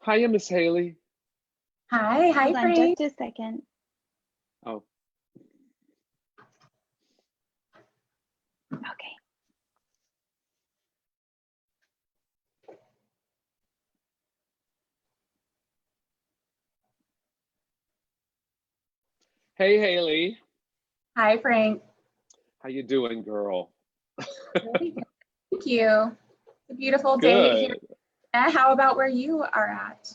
Hiya, Miss Haley. Hi, Hold on Frank. just a second. Oh, Okay. hey, Haley. Hi, Frank. How you doing, girl? Really good. Thank you. It's a beautiful day here. Good. How about where you are at?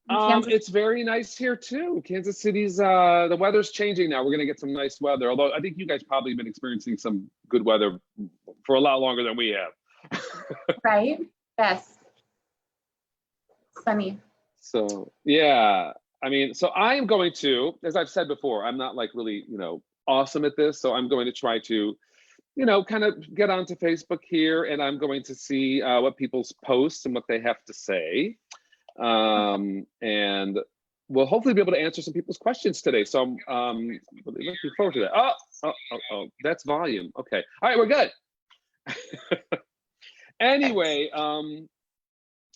In Kansas? It's very nice here too. Kansas City's the weather's changing now. We're gonna get some nice weather. Although I think you guys probably been experiencing some good weather for a lot longer than we have. Right? Yes. Sunny. So yeah, I mean, so I am going to, as I've said before, I'm not like really, awesome at this. So I'm going to try to, kind of get onto Facebook here, and I'm going to see what people's posts and what they have to say. And we'll hopefully be able to answer some people's questions today. So I'm really looking forward to that. Oh, that's volume. Okay. All right, we're good. Anyway,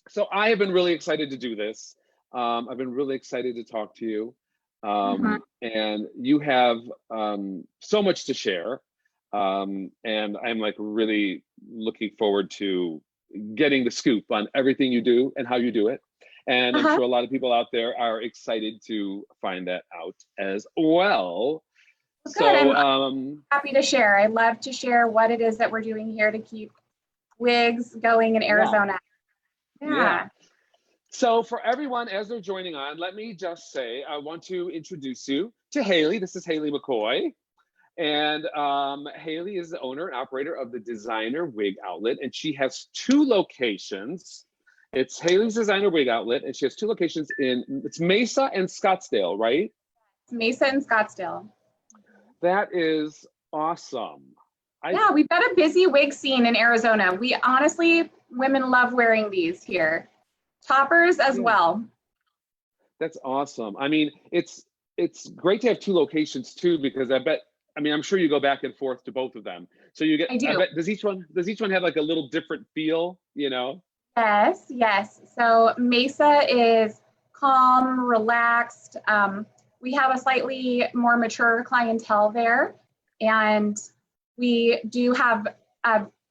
so I have been really excited to do this. I've been really excited to talk to you. And you have so much to share. And I'm like really looking forward to getting the scoop on everything you do and how you do it. And I'm sure a lot of people out there are excited to find that out as well. Good. So I'm happy to share. I love to share what it is that we're doing here to keep wigs going in Arizona. Yeah. So for everyone, as they're joining on, let me just say, I want to introduce you to Haley. This is Haley McCoy. And Haley is the owner and operator of the Designer Wig Outlet, and she has 2 locations. It's Haley's Designer Wig Outlet, and she has 2 locations it's Mesa and Scottsdale, right? Mesa and Scottsdale. That is awesome. Yeah, we've got a busy wig scene in Arizona. We honestly, women love wearing these here. Toppers as well. That's awesome. I mean, it's great to have 2 locations too, because I'm sure you go back and forth to both of them. So you get, I do. does each one have like a little different feel, Yes. So Mesa is calm, relaxed. We have a slightly more mature clientele there, and we do have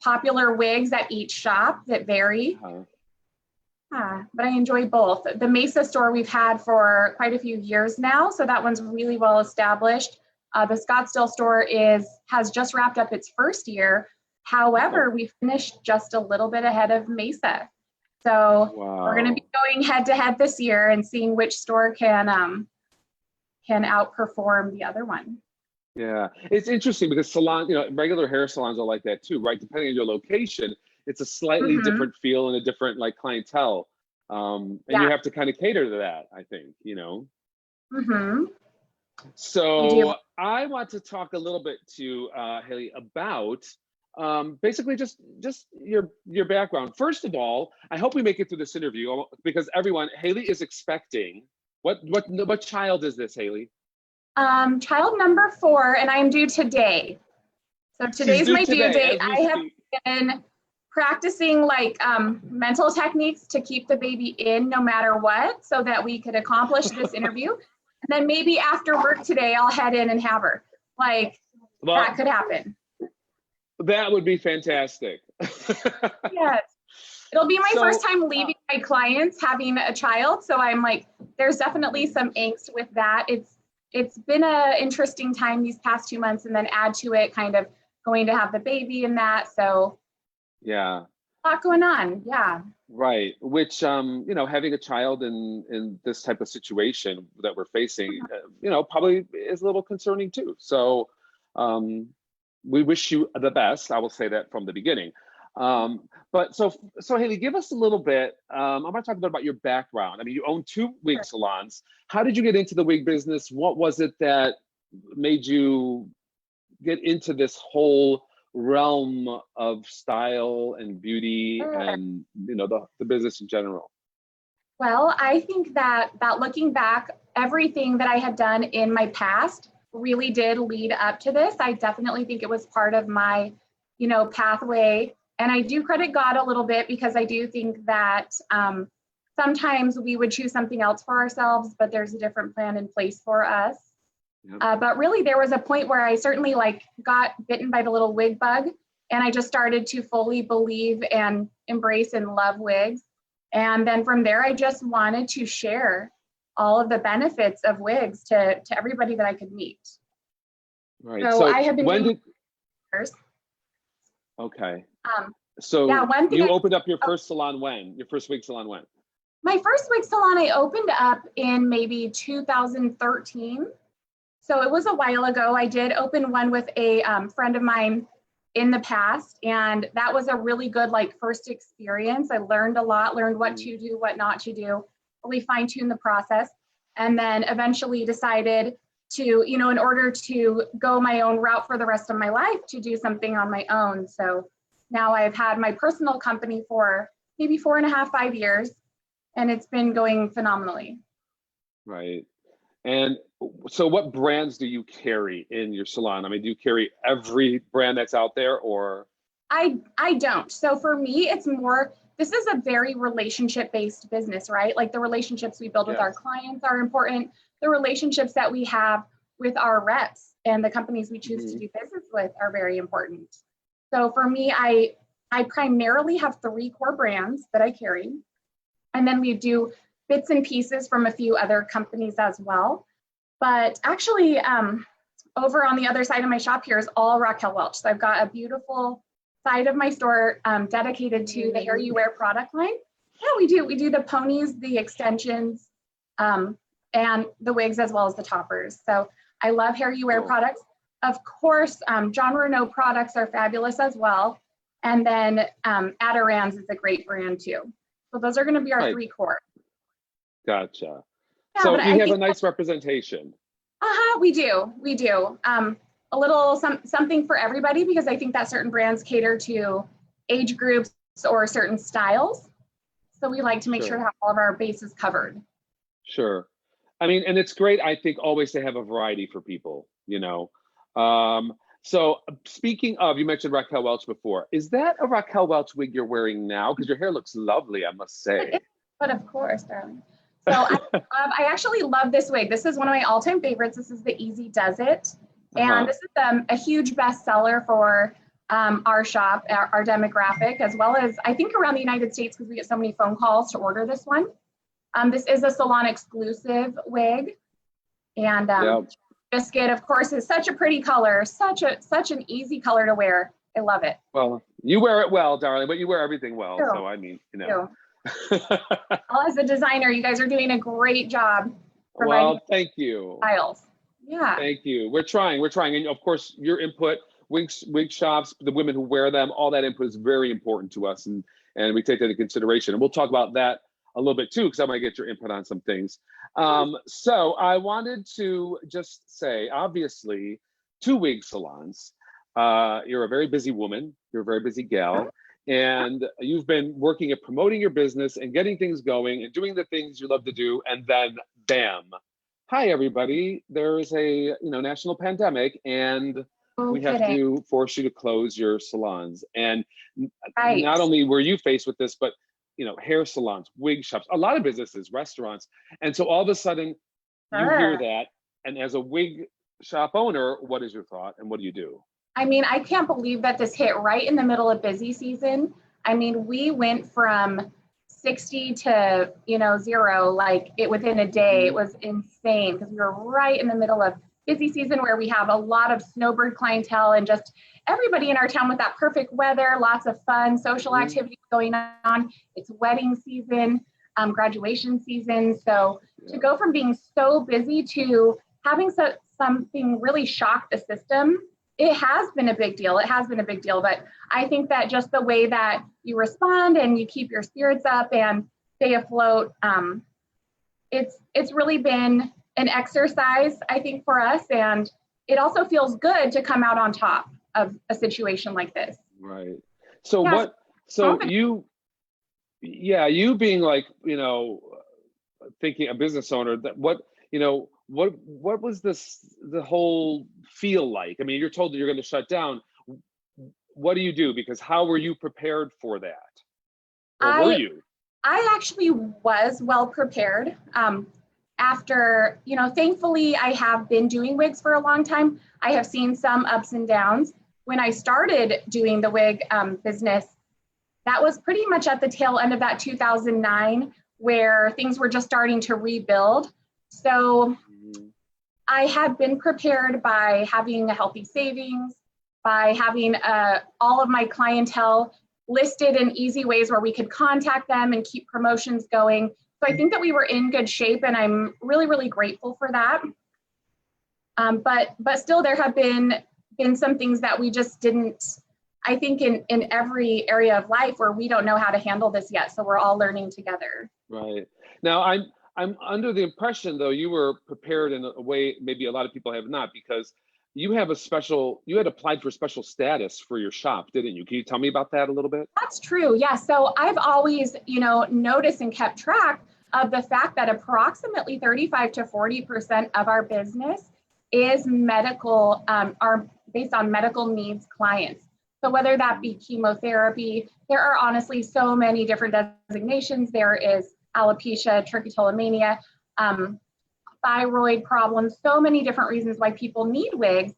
popular wigs at each shop that vary. But I enjoy both. The Mesa store we've had for quite a few years now, so that one's really well established. The Scottsdale store has just wrapped up its first year. However, we finished just a little bit ahead of Mesa. So we're going to be going head to head this year and seeing which store can outperform the other one. Yeah, it's interesting because regular hair salons are like that too, right? Depending on your location, it's a slightly different feel and a different like clientele. And you have to kind of cater to that, I think, So I want to talk a little bit to Haley about basically just your background. First of all, I hope we make it through this interview because Haley is expecting. What child is this, Haley? Child number 4, and I am due today. So today's my due date. I have been practicing like mental techniques to keep the baby in no matter what, so that we could accomplish this interview. And then maybe after work today, I'll head in and have her. That could happen. That would be fantastic. Yes. It'll be my first time leaving my clients having a child. So I'm like, there's definitely some angst with that. It's been an interesting time these past 2 months, and then add to it kind of going to have the baby and that. So yeah. A lot going on. Yeah. Right. Which, having a child in this type of situation that we're facing, probably is a little concerning too. So we wish you the best. I will say that from the beginning. But so Haley, give us a little bit. I want to talk a bit about your background. I mean, you own 2 wig salons. How did you get into the wig business? What was it that made you get into this whole realm of style and beauty and the business in general? Well, I think that looking back, everything that I had done in my past really did lead up to this. I definitely think it was part of my, pathway. And I do credit God a little bit, because I do think that sometimes we would choose something else for ourselves, but there's a different plan in place for us. Yep. But really, there was a point where I certainly like got bitten by the little wig bug, and I just started to fully believe and embrace and love wigs. And then from there, I just wanted to share all of the benefits of wigs to everybody that I could meet. Right. So I have been when doing did, years. okay. Um, So yeah, one thing you opened up your first salon when? Your first wig salon when? My first wig salon I opened up in maybe 2013. So it was a while ago. I did open one with a friend of mine in the past, and that was a really good like first experience. I learned a lot, learned what to do, what not to do, really fine-tune the process, and then eventually decided to, you know, in order to go my own route for the rest of my life, to do something on my own. So now I've had my personal company for maybe 4.5, 5 years, and it's been going phenomenally. Right. And so what brands do you carry in your salon? I mean, do you carry every brand that's out there, or? I don't. So for me, it's more, this is a very relationship-based business, right? Like the relationships we build with our clients are important. The relationships that we have with our reps and the companies we choose to do business with are very important. So for me, I primarily have 3 core brands that I carry. And then we do bits and pieces from a few other companies as well. But actually, over on the other side of my shop here is all Raquel Welch. So I've got a beautiful side of my store dedicated to the HairUWear product line. Yeah, we do the ponies, the extensions, and the wigs, as well as the toppers. So I love HairUWear products. Of course, John Renault products are fabulous as well. And then Adirond's is a great brand too. So those are going to be our 3 core. Gotcha. Yeah, so you have a nice representation. We do. A little something for everybody, because I think that certain brands cater to age groups or certain styles. So we like to make sure to have all of our bases covered. Sure. I mean, and it's great, I think, always to have a variety for people, you know. So speaking of, you mentioned Raquel Welch before. Is that a Raquel Welch wig you're wearing now? Because your hair looks lovely, I must say. But of course, darling. So I actually love this wig. This is one of my all-time favorites. This is the Easy Does It. And this is a huge bestseller for our shop, our demographic, as well as I think around the United States, because we get so many phone calls to order this one. This is a salon exclusive wig. And Biscuit, of course, is such a pretty color, such an easy color to wear. I love it. Well, you wear it well, darling, but you wear everything well. So I mean, you know. Well, as a designer, you guys are doing a great job. Well, thank you. Styles. Yeah. Thank you. We're trying. And of course, your input, wig shops, the women who wear them, all that input is very important to us. And we take that into consideration. And we'll talk about that a little bit too, because I might get your input on some things. So I wanted to just say, obviously, 2 wig salons. You're a very busy woman. You're a very busy gal. And you've been working at promoting your business and getting things going and doing the things you love to do. And then bam, hi, everybody. There's a national pandemic, and we have to force you to close your salons. And not only were you faced with this, but hair salons, wig shops, a lot of businesses, restaurants. And so all of a sudden you hear that. And as a wig shop owner, what is your thought and what do you do? I mean, I can't believe that this hit right in the middle of busy season. I mean, we went from 60 to 0, like within a day. It was insane because we were right in the middle of busy season where we have a lot of snowbird clientele and just everybody in our town with that perfect weather, lots of fun, social activities going on. It's wedding season, graduation season. So to go from being so busy to having something really shock the system, it has been a big deal. But I think that just the way that you respond and you keep your spirits up and stay afloat, it's really been an exercise, I think, for us. And it also feels good to come out on top of a situation like this. Right. So you being like, thinking a business owner, that what was the whole feel like? I mean, you're told that you're going to shut down. What do you do? Because how were you prepared for that? Or were you? I actually was well prepared. After, thankfully, I have been doing wigs for a long time. I have seen some ups and downs. When I started doing the wig business, that was pretty much at the tail end of that 2009, where things were just starting to rebuild. So I had been prepared by having a healthy savings, by having all of my clientele listed in easy ways where we could contact them and keep promotions going. So I think that we were in good shape, and I'm really, really grateful for that. But still, there have been some things that we just didn't, I think in every area of life where we don't know how to handle this yet. So we're all learning together. Right. Now, I'm under the impression, though, you were prepared in a way maybe a lot of people have not, because you had applied for special status for your shop, didn't you? Can you tell me about that a little bit? That's true. Yeah. So I've always, noticed and kept track of the fact that approximately 35 to 40% of our business is medical, are based on medical needs clients. So whether that be chemotherapy, there are honestly so many different designations. There is alopecia, trichotillomania, thyroid problems, so many different reasons why people need wigs.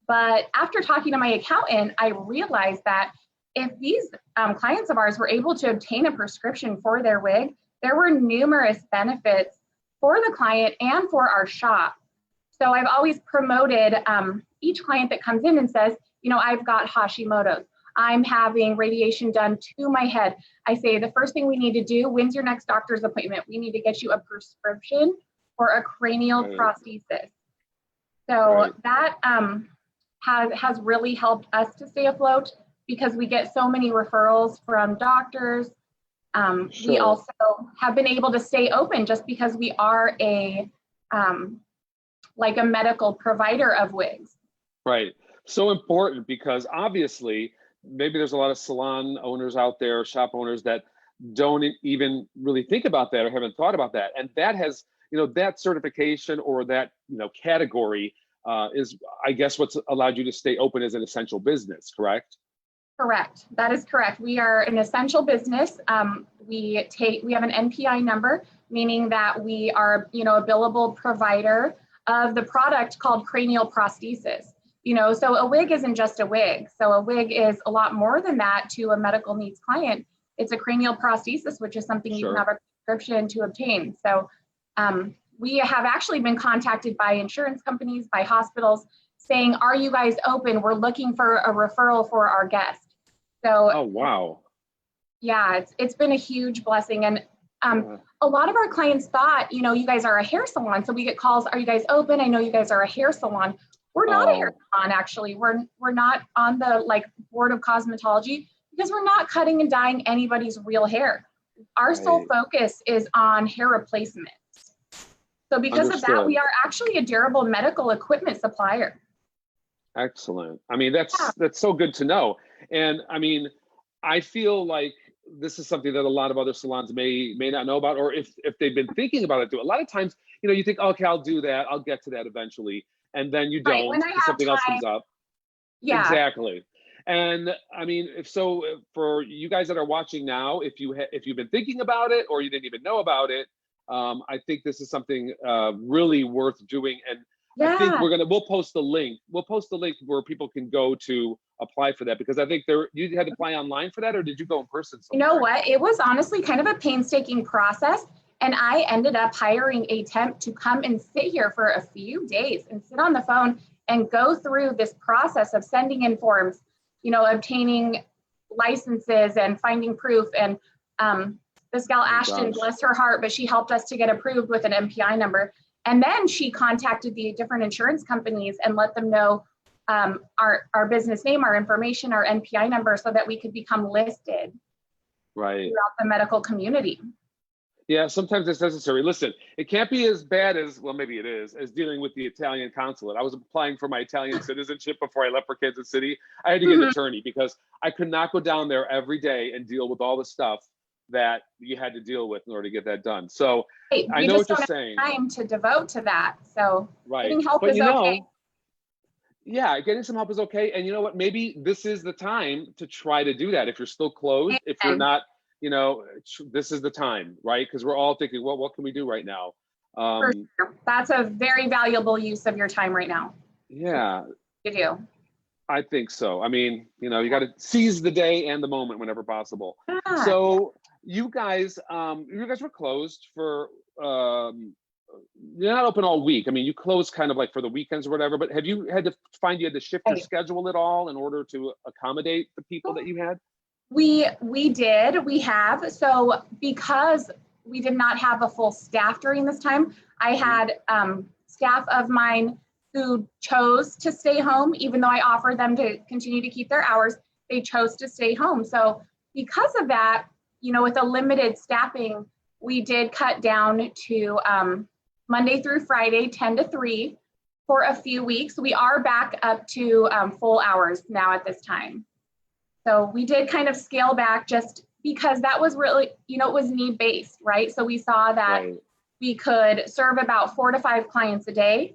But after talking to my accountant, I realized that if these clients of ours were able to obtain a prescription for their wig, there were numerous benefits for the client and for our shop. So I've always promoted each client that comes in and says, I've got Hashimoto's. I'm having radiation done to my head. I say, the first thing we need to do, when's your next doctor's appointment? We need to get you a prescription for a cranial prosthesis. So that has really helped us to stay afloat, because we get so many referrals from doctors. We also have been able to stay open just because we are a medical provider of wigs. Right. So important, because obviously maybe there's a lot of salon owners out there, shop owners, that don't even really think about that or haven't thought about that. And that has, that certification or that, category is, I guess, what's allowed you to stay open as an essential business, correct? Correct. That is correct. We are an essential business. We have an NPI number, meaning that we are, a billable provider of the product called cranial prosthesis. So a wig isn't just a wig. So a wig is a lot more than that to a medical needs client. It's a cranial prosthesis, which is something you can have a prescription to obtain. So we have actually been contacted by insurance companies, by hospitals, saying, are you guys open? We're looking for a referral for our guest. So, oh, wow. Yeah, it's been a huge blessing. And a lot of our clients thought, you guys are a hair salon. So we get calls, are you guys open? I know you guys are a hair salon. We're not a hair salon, actually. We're not on the board of cosmetology, because we're not cutting and dyeing anybody's real hair. Our sole focus is on hair replacements. So because of that, we are actually a durable medical equipment supplier. Excellent. I mean, that's so good to know. And I mean, I feel like this is something that a lot of other salons may not know about, or if they've been thinking about it, a lot of times, you think, okay, I'll do that. I'll get to that eventually. And then you don't, when something else comes up. Yeah, exactly. And I mean, for you guys that are watching now, if you've been thinking about it or you didn't even know about it, I think this is something really worth doing. And I think we'll post the link. We'll post the link where people can go to apply for that, because I think you had to apply online for that, or did you go in person somewhere? You know what? It was honestly kind of a painstaking process. And I ended up hiring a temp to come and sit here for a few days and sit on the phone and go through this process of sending in forms, obtaining licenses and finding proof. And this gal, Ashton, bless her heart, but she helped us to get approved with an MPI number. And then she contacted the different insurance companies and let them know our business name, our information, our NPI number, so that we could become listed throughout the medical community. Yeah, sometimes it's necessary. Listen, it can't be as bad as, well, maybe it is, as dealing with the Italian consulate. I was applying for my Italian citizenship before I left for Kansas City. I had to get an attorney, because I could not go down there every day and deal with all the stuff that you had to deal with in order to get that done. So I know what you're saying. Time to devote to that. So getting help but is okay. Yeah, getting some help is okay. And you know what? Maybe this is the time to try to do that. If you're still closed, if you're not this is the time, right? Because we're all thinking, well, what can we do right now? For sure. That's a very valuable use of your time right now. Yeah. You do. I think so. I mean, you got to seize the day and the moment whenever possible. Yeah. So you guys were closed for, you're not open all week. I mean, you close kind of like for the weekends or whatever, but have you had to shift your schedule at all in order to accommodate the people that you had? We have. So because we did not have a full staff during this time, I had staff of mine who chose to stay home, even though I offered them to continue to keep their hours, they chose to stay home. So because of that, with a limited staffing, we did cut down to Monday through Friday, 10 to 3 for a few weeks. We are back up to full hours now at this time. So we did kind of scale back just because that was really, it was need-based, right? So we saw that we could serve about 4 to 5 clients a day.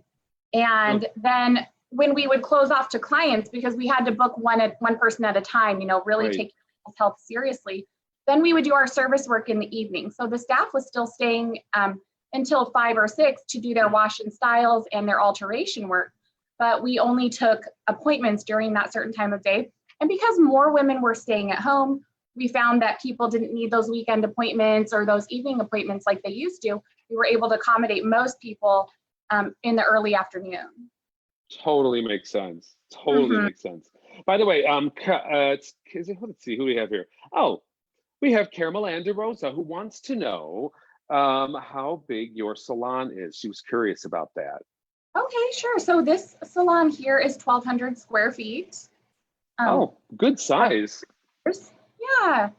And then when we would close off to clients, because we had to book one person at a time, really take people's health seriously, then we would do our service work in the evening. So the staff was still staying until 5 or 6 to do their wash and styles and their alteration work. But we only took appointments during that certain time of day. And because more women were staying at home, we found that people didn't need those weekend appointments or those evening appointments like they used to. We were able to accommodate most people in the early afternoon. Totally makes sense. Totally makes sense. By the way, let's see who we have here. Oh, we have Caramel Rosa, who wants to know how big your salon is. She was curious about that. Okay, sure. So this salon here is 1,200 square feet. Good size. Yeah,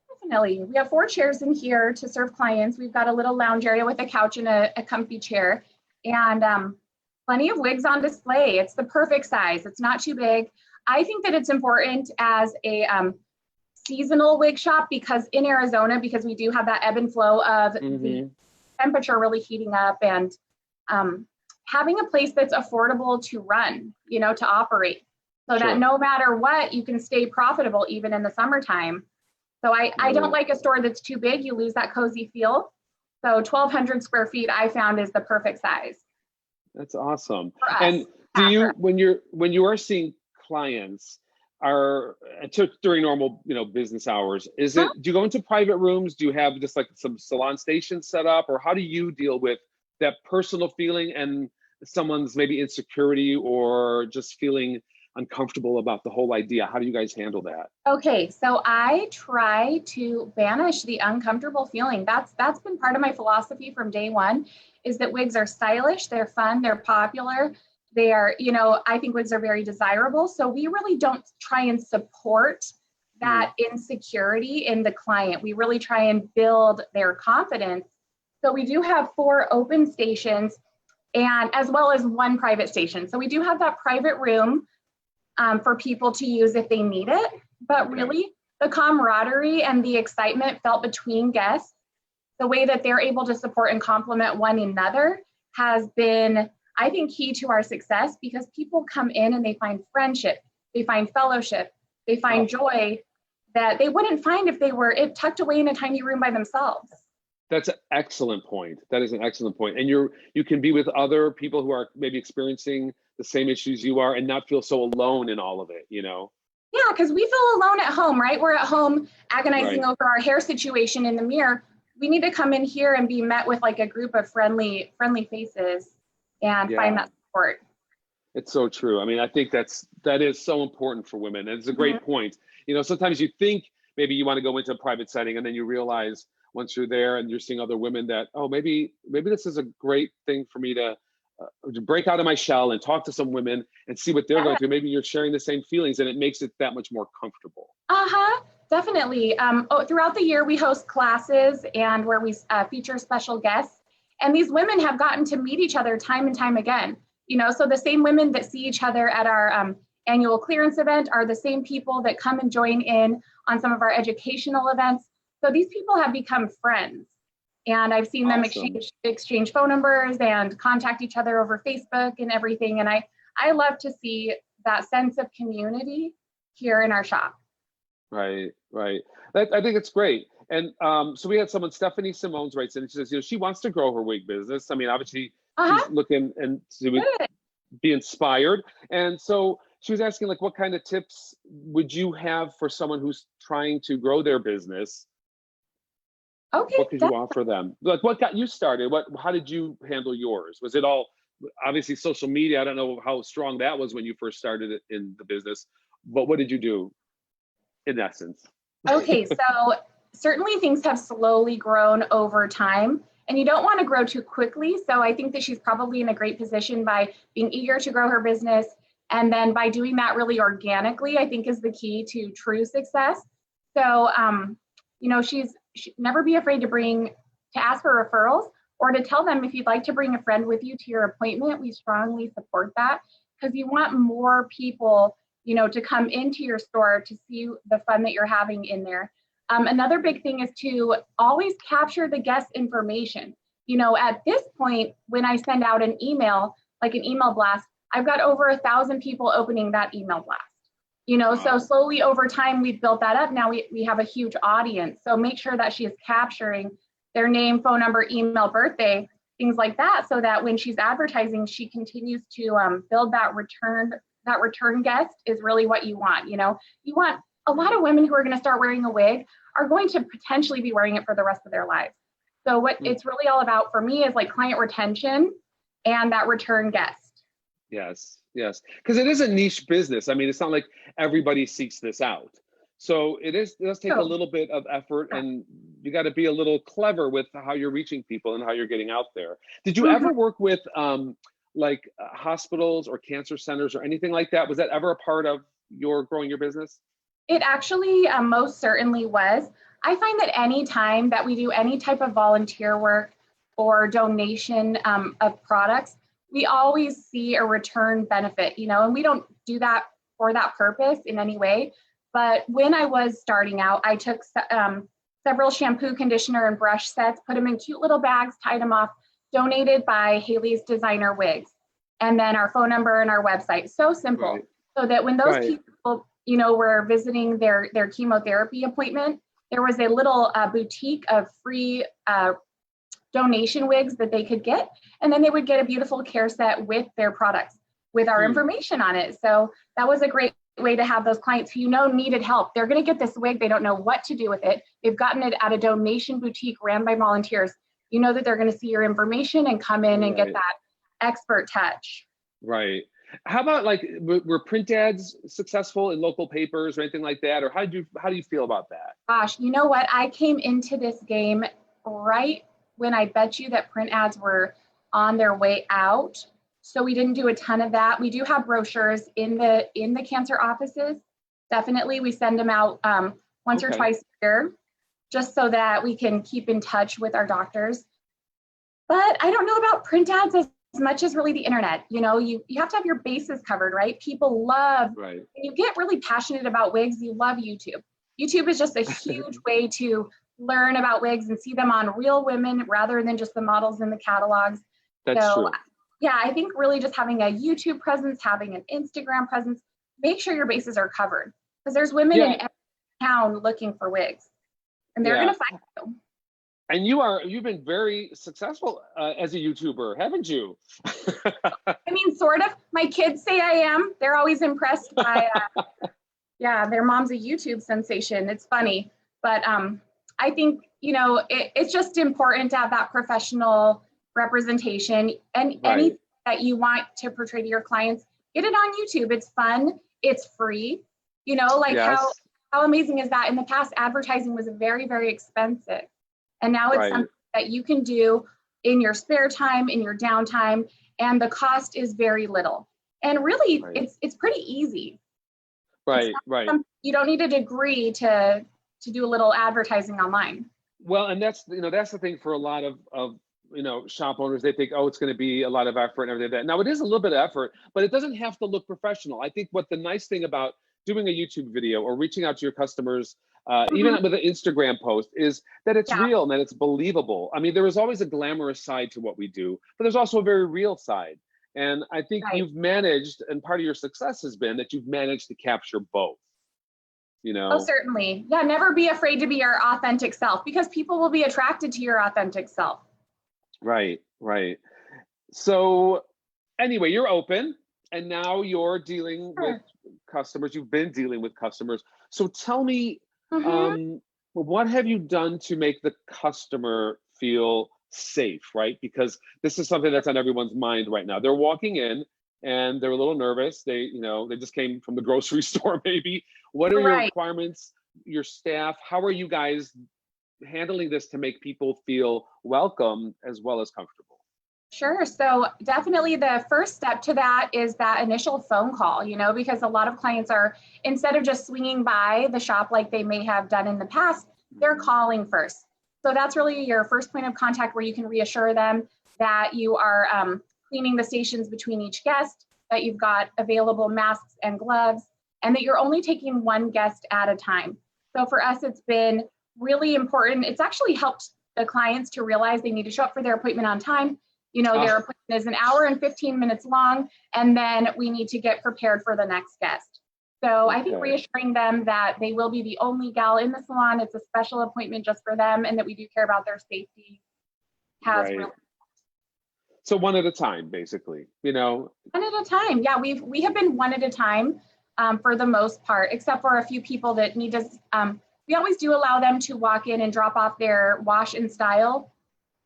definitely. We have 4 chairs in here to serve clients. We've got a little lounge area with a couch and a comfy chair, and plenty of wigs on display. It's the perfect size. It's not too big. I think that it's important as a seasonal wig shop because in Arizona, because we do have that ebb and flow of the temperature really heating up, and having a place that's affordable to run, to operate, so that no matter what, you can stay profitable even in the summertime. So I don't like a store that's too big. You lose that cozy feel. So 1,200 square feet I found is the perfect size. That's awesome. And do you, when you are seeing clients during normal, business hours, do you go into private rooms? Do you have just like some salon stations set up, or how do you deal with that personal feeling and someone's maybe insecurity or just feeling uncomfortable about the whole idea? How do you guys handle that? Okay, so I try to banish the uncomfortable feeling. That's been part of my philosophy from day one, is that wigs are stylish, they're fun, they're popular. They are, I think wigs are very desirable. So we really don't try and support that insecurity in the client. We really try and build their confidence. So we do have 4 open stations and as well as 1 private station. So we do have that private room for people to use if they need it. But really, the camaraderie and the excitement felt between guests, the way that they're able to support and complement one another has been, I think, key to our success, because people come in and they find friendship, they find fellowship, they find joy that they wouldn't find if they were tucked away in a tiny room by themselves. That's an excellent point. That is an excellent point. And you can be with other people who are maybe experiencing the same issues you are and not feel so alone in all of it, Yeah, because we feel alone at home, right? We're at home agonizing over our hair situation in the mirror. We need to come in here and be met with like a group of friendly faces and find that support. It's so true. I mean, I think that is so important for women. And it's a great point. Sometimes you think maybe you want to go into a private setting and then you realize once you're there and you're seeing other women that, maybe this is a great thing for me to break out of my shell and talk to some women and see what they're going through. Maybe you're sharing the same feelings and it makes it that much more comfortable. Definitely. Throughout the year, we host classes and where we feature special guests. And these women have gotten to meet each other time and time again. So the same women that see each other at our annual clearance event are the same people that come and join in on some of our educational events. So these people have become friends. And I've seen them exchange phone numbers and contact each other over Facebook and everything. And I love to see that sense of community here in our shop. Right. I think it's great. And so we had someone, Stephanie Simone's writes in, and she says, she wants to grow her wig business. I mean, obviously she's looking and to be inspired. And so she was asking, like, what kind of tips would you have for someone who's trying to grow their business? Okay. What could you offer them? Like, what got you started? How did you handle yours? Was it all, obviously social media? I don't know how strong that was when you first started in the business, but what did you do in essence? Okay, so certainly things have slowly grown over time, and you don't want to grow too quickly. So I think that she's probably in a great position by being eager to grow her business. And then by doing that really organically, I think is the key to true success. So, she never be afraid to ask for referrals or to tell them if you'd like to bring a friend with you to your appointment. We strongly support that because you want more people, to come into your store to see the fun that you're having in there. Another big thing is to always capture the guest information. At this point, when I send out an email, like an email blast, I've got over 1,000 people opening that email blast. So slowly over time, we've built that up. Now we have a huge audience. So make sure that she is capturing their name, phone number, email, birthday, things like that, so that when she's advertising, she continues to build that return guest is really what you want. You want a lot of women who are going to start wearing a wig are going to potentially be wearing it for the rest of their lives. So what it's really all about for me is like client retention and that return guest. Yes. Because it is a niche business. I mean, it's not like everybody seeks this out. So it does take a little bit of effort, and you got to be a little clever with how you're reaching people and how you're getting out there. Did you ever work with hospitals or cancer centers or anything like that? Was that ever a part of your growing your business? It actually most certainly was. I find that any time that we do any type of volunteer work or donation of products, we always see a return benefit, and we don't do that for that purpose in any way. But when I was starting out, I took several shampoo, conditioner, and brush sets, put them in cute little bags, tied them off, donated by Haley's Designer Wigs, and then our phone number and our website. So simple. Right. So that when those people, were visiting their chemotherapy appointment, there was a little boutique of free donation wigs that they could get, and then they would get a beautiful care set with their products with our information on it. So that was a great way to have those clients who needed help. They're going to get this wig, they don't know what to do with it. They've gotten it at a donation boutique ran by volunteers. That they're going to see your information and come in and get that expert touch. Right. How about were print ads successful in local papers or anything like that? Or how do you feel about that? Gosh, you know what? I came into this game right when I bet you that print ads were on their way out. So we didn't do a ton of that. We do have brochures in the cancer offices. Definitely, we send them out once or twice a year, just so that we can keep in touch with our doctors. But I don't know about print ads as much as really the internet. You have to have your bases covered, right? People love, when you get really passionate about wigs, you love YouTube. YouTube is just a huge way to learn about wigs and see them on real women rather than just the models in the catalogs. That's true. Yeah, I think really just having a YouTube presence, having an Instagram presence, make sure your bases are covered, because there's women in every town looking for wigs, and they're going to find you. And you've been very successful as a YouTuber, haven't you? I mean, sort of. My kids say I am. They're always impressed by, their mom's a YouTube sensation. It's funny, but I think, it's just important to have that professional representation, and anything that you want to portray to your clients, get it on YouTube. It's fun. It's free. How amazing is that? In the past, advertising was very, very expensive. And now it's something that you can do in your spare time, in your downtime, and the cost is very little. And really, it's pretty easy. Right. You don't need a degree to do a little advertising online. Well, and that's the thing for a lot of shop owners. They think, it's going to be a lot of effort and everything like that. Now, it is a little bit of effort, but it doesn't have to look professional. I think what the nice thing about doing a YouTube video or reaching out to your customers, even with an Instagram post, is that it's real and that it's believable. I mean, there is always a glamorous side to what we do, but there's also a very real side. And I think you've managed, and part of your success has been that you've managed to capture both. you Oh, know? certainly. Yeah, never be afraid to be your authentic self, because people will be attracted to your authentic self. Right, right. So anyway, you're open and now you're dealing with Sure. customers. You've been dealing with customers. So tell me, Hmm. what have you done to make the customer feel safe, right? Because this is something that's on everyone's mind right now. They're walking in and they're a little nervous. They just came from the grocery store, maybe. What are your Right. requirements, your staff? How are you guys handling this to make people feel welcome as well as comfortable? Sure. So definitely the first step to that is that initial phone call, because a lot of clients are, instead of just swinging by the shop like they may have done in the past, they're Mhm. calling first. So that's really your first point of contact, where you can reassure them that you are cleaning the stations between each guest, that you've got available masks and gloves, and that you're only taking one guest at a time. So for us, it's been really important. It's actually helped the clients to realize they need to show up for their appointment on time. Their Ah, appointment is an hour and 15 minutes long, and then we need to get prepared for the next guest. So I think okay, reassuring them that they will be the only gal in the salon, it's a special appointment just for them, and that we do care about their safety has right. really, So one at a time, basically, one at a time. Yeah, we have been one at a time for the most part, except for a few people that need to. We always do allow them to walk in and drop off their wash and style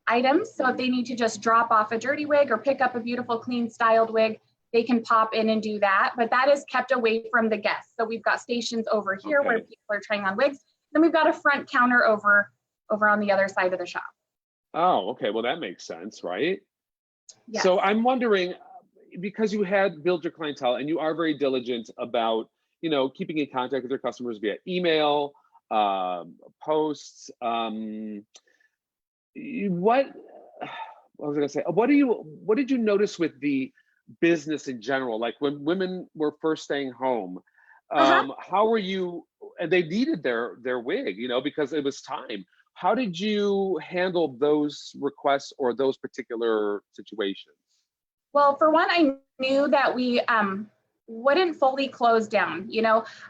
items. So if Mhm. they need to just drop off a dirty wig or pick up a beautiful, clean, styled wig, they can pop in and do that. But that is kept away from the guests. So we've got stations over here where Okay. people are trying on wigs. Then we've got a front counter over on the other side of the shop. Oh, okay. Well, that makes sense, right? Yes. So I'm wondering, because you had built your clientele and you are very diligent about, keeping in contact with your customers via email, posts. What what was I gonna say? What did you notice with the business in general? Like when women were first staying home, Uh-huh. how were you? And they needed their wig, because it was time. How did you handle those requests or those particular situations? Well, for one, I knew that we wouldn't fully close down.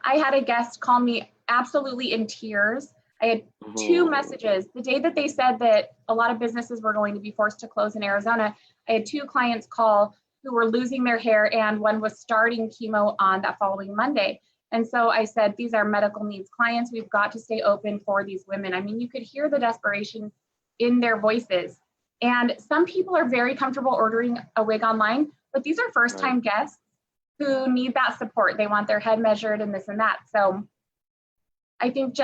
I had a guest call me absolutely in tears. I had two Oh, messages. The day that they said that a lot of businesses were going to be forced to close in Arizona, I had two clients call who were losing their hair, and one was starting chemo on that following Monday. And so I said, these are medical needs clients. We've got to stay open for these women. I mean, you could hear the desperation in their voices. And some people are very comfortable ordering a wig online, but these are first right. time guests who need that support. They want their head measured and this and that. So I think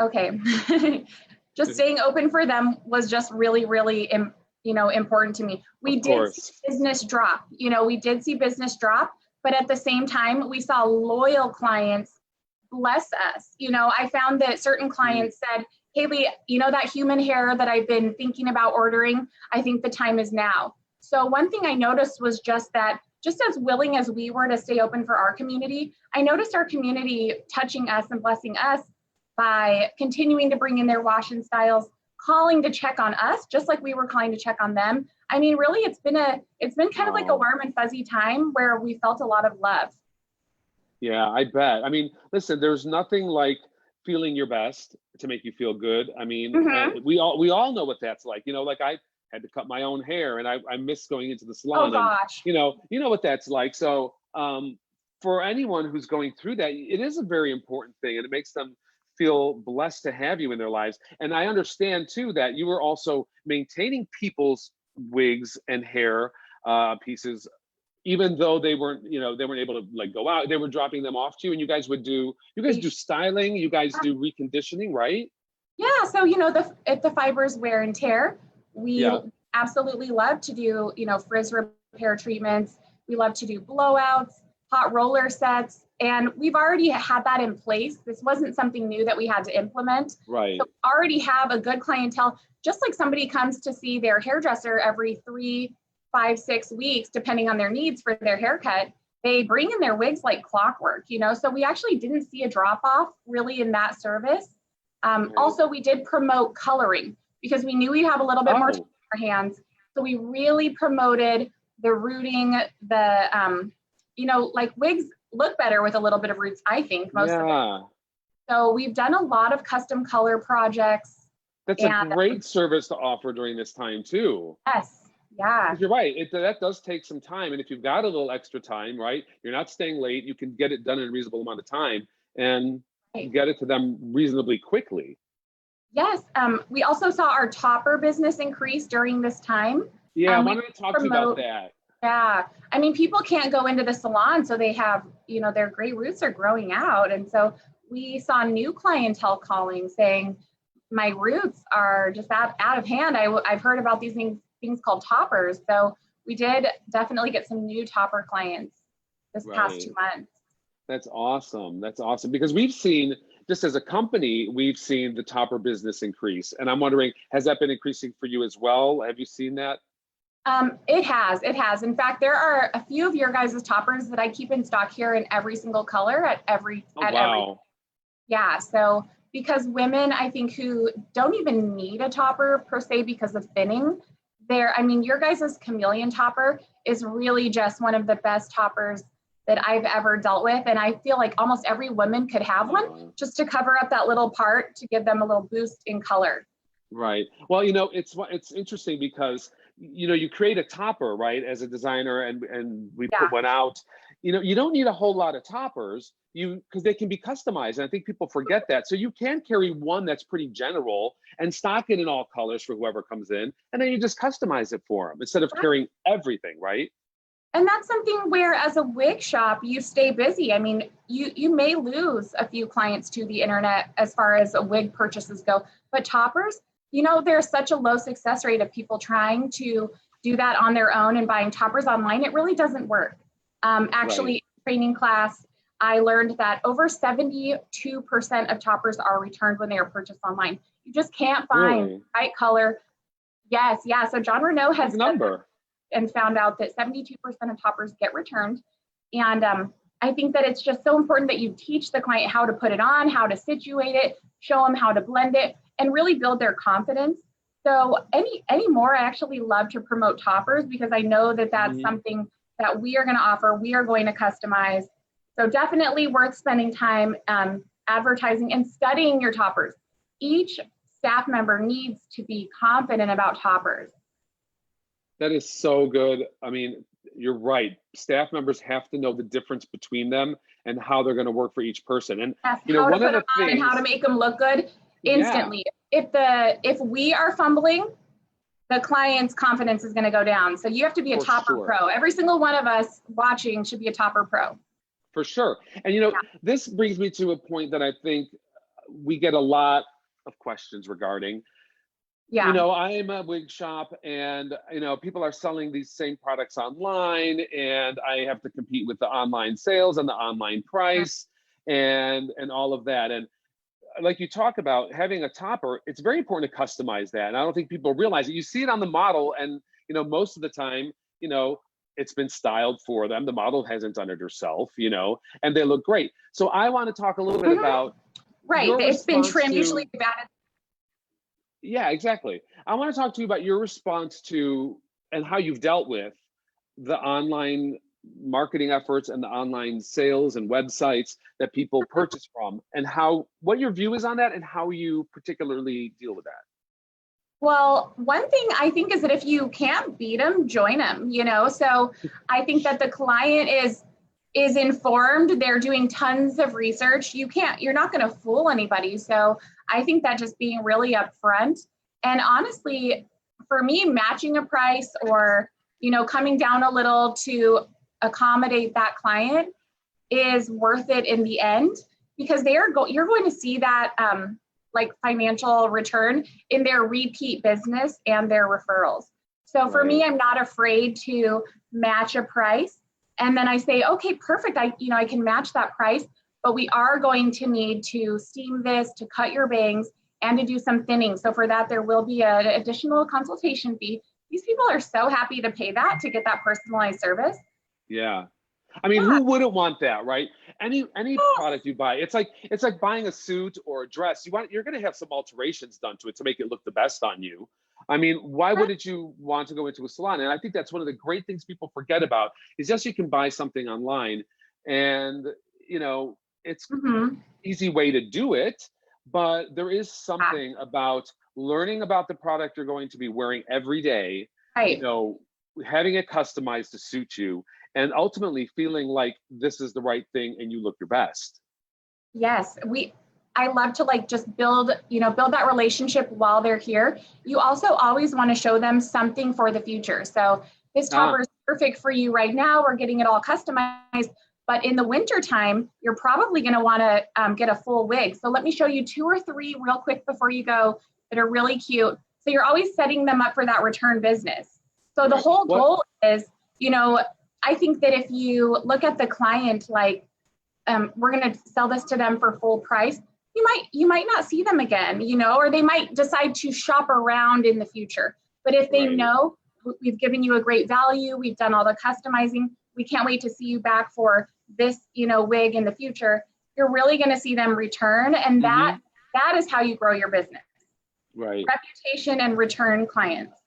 okay, just staying open for them was just really, really, important to me. We Of did see course. business drop. We did see business drop, but at the same time, we saw loyal clients bless us. I found that certain Mm, clients said, Haley, that human hair that I've been thinking about ordering, I think the time is now. So one thing I noticed was just that, just as willing as we were to stay open for our community, I noticed our community touching us and blessing us by continuing to bring in their wash and styles, calling to check on us, just like we were calling to check on them. I mean, really, it's been kind of like a oh. warm and fuzzy time where we felt a lot of love. Yeah, I bet. I mean, listen, there's nothing like feeling your best to make you feel good. I mean, Hmm. we all know what that's like. Like I had to cut my own hair, and I miss going into the Oh salon, and gosh. you know what that's like. So, for anyone who's going through that, it is a very important thing, and it makes them feel blessed to have you in their lives. And I understand too that you were also maintaining people's wigs and hair pieces even though they weren't able to like go out, they were dropping them off to you, and you guys do styling, you guys do reconditioning, right? Yeah, so if the fibers wear and tear, we Yeah. absolutely love to do, frizz repair treatments. We love to do blowouts, hot roller sets, and we've already had that in place. This wasn't something new that we had to implement. So Right. we already have a good clientele, just like somebody comes to see their hairdresser every 3, 5, 6 weeks, depending on their needs for their haircut. They bring in their wigs like clockwork. So we actually didn't see a drop off really in that service. Right. Also, we did promote coloring because we knew we'd have a little bit more time Oh, on our hands. So we really promoted the rooting, like wigs look better with a little bit of roots, I think, most of it. Yeah. So we've done a lot of custom color projects. That's a great service to offer during this time too. Yes. Yeah. You're right. That does take some time. And if you've got a little extra time, right, you're not staying late, you can get it done in a reasonable amount of time and get it to them reasonably quickly. Yes. We also saw our topper business increase during this time. Yeah, why don't I talk to you about that? Yeah. I mean, people can't go into the salon, so they have, you know, their gray roots are growing out. And so we saw new clientele calling saying, my roots are just out of hand. I've heard about these things called toppers. So we did definitely get some new topper clients this past 2 months. That's awesome. That's awesome. Because we've seen, just as a company, we've seen the topper business increase. And I'm wondering, has that been increasing for you as well? Have you seen that? It has. In fact, there are a few of your guys' toppers that I keep in stock here in every single color at every. Yeah. So because women, I think, who don't even need a topper per se because of thinning, I mean, your guys' chameleon topper is really just one of the best toppers that I've ever dealt with. And I feel like almost every woman could have one just to cover up that little part to give them a little boost in color. Right. Well, you know, it's interesting because, you know, you create a topper, right, as a designer, and we put one out. You know, you don't need a whole lot of toppers, because they can be customized. And I think people forget that. So you can carry one that's pretty general and stock it in all colors for whoever comes in, and then you just customize it for them instead of carrying everything, right? And that's something where, as a wig shop, you stay busy. I mean, you may lose a few clients to the internet as far as wig purchases go, but toppers, you know, there's such a low success rate of people trying to do that on their own and buying toppers online. It really doesn't work. Actually, training class, I learned that over 72% of toppers are returned when they are purchased online. You just can't find the right color. Yes, yeah. So John Renault has and found out that 72% of toppers get returned. And I think that it's just so important that you teach the client how to put it on, how to situate it, show them how to blend it, and really build their confidence. So any more, I actually love to promote toppers because I know that that's something that we are going to offer, we are going to customize. So definitely worth spending time advertising and studying your toppers. Each staff member needs to be confident about toppers. That is so good. I mean, you're right. Staff members have to know the difference between them and how they're going to work for each person. And you know, one of the things, and how to make them look good instantly. If we are fumbling, the client's confidence is going to go down. So you have to be a topper pro. Every single one of us watching should be a topper pro. For sure. And you know, this brings me to a point that I think we get a lot of questions regarding. You know, I'm a wig shop and, you know, people are selling these same products online and I have to compete with the online sales and the online price and all of that. And like you talk about having a topper, it's very important to customize that. And I don't think people realize it. You see it on the model and, you know, most of the time, you know, it's been styled for them. The model hasn't done it herself, you know, and they look great. So I want to talk a little bit about. It's been trimmed, usually batted. Yeah, exactly. I want to talk to you about your response to and how you've dealt with the online marketing efforts and the online sales and websites that people purchase from, and what your view is on that and how you particularly deal with that. Well, one thing I think is that if you can't beat them, join them, you know? So I think that the client is informed, they're doing tons of research. You're not going to fool anybody. So I think that just being really upfront, and honestly, for me, matching a price or, you know, coming down a little to accommodate that client is worth it in the end, because you're going to see that like financial return in their repeat business and their referrals. So for me, I'm not afraid to match a price. And then I say, okay, perfect. I can match that price, but we are going to need to steam this, to cut your bangs, and to do some thinning. So for that, there will be an additional consultation fee. These people are so happy to pay that to get that personalized service. Yeah. I mean, who wouldn't want that, right? Any product you buy, it's like buying a suit or a dress. You're going to have some alterations done to it to make it look the best on you. I mean, why wouldn't you want to go into a salon? And I think that's one of the great things people forget about is, yes, you can buy something online And, it's Mm-hmm. easy way to do it, but there is something about learning about the product you're going to be wearing every day, Right. having it customized to suit you, and ultimately feeling like this is the right thing and you look your best. Yes, I love to like just build that relationship while they're here. You also always want to show them something for the future. So this topper is perfect for you right now. We're getting it all customized, but in the winter time, you're probably going to want to get a full wig. So let me show you 2 or 3 real quick before you go that are really cute. So you're always setting them up for that return business. So the whole goal is, I think that if you look at the client, like, we're going to sell this to them for full price, you might not see them again, or they might decide to shop around in the future. But if they know we've given you a great value, we've done all the customizing, we can't wait to see you back for this, wig in the future, you're really going to see them return. And that is how you grow your business. Right. Reputation and return clients.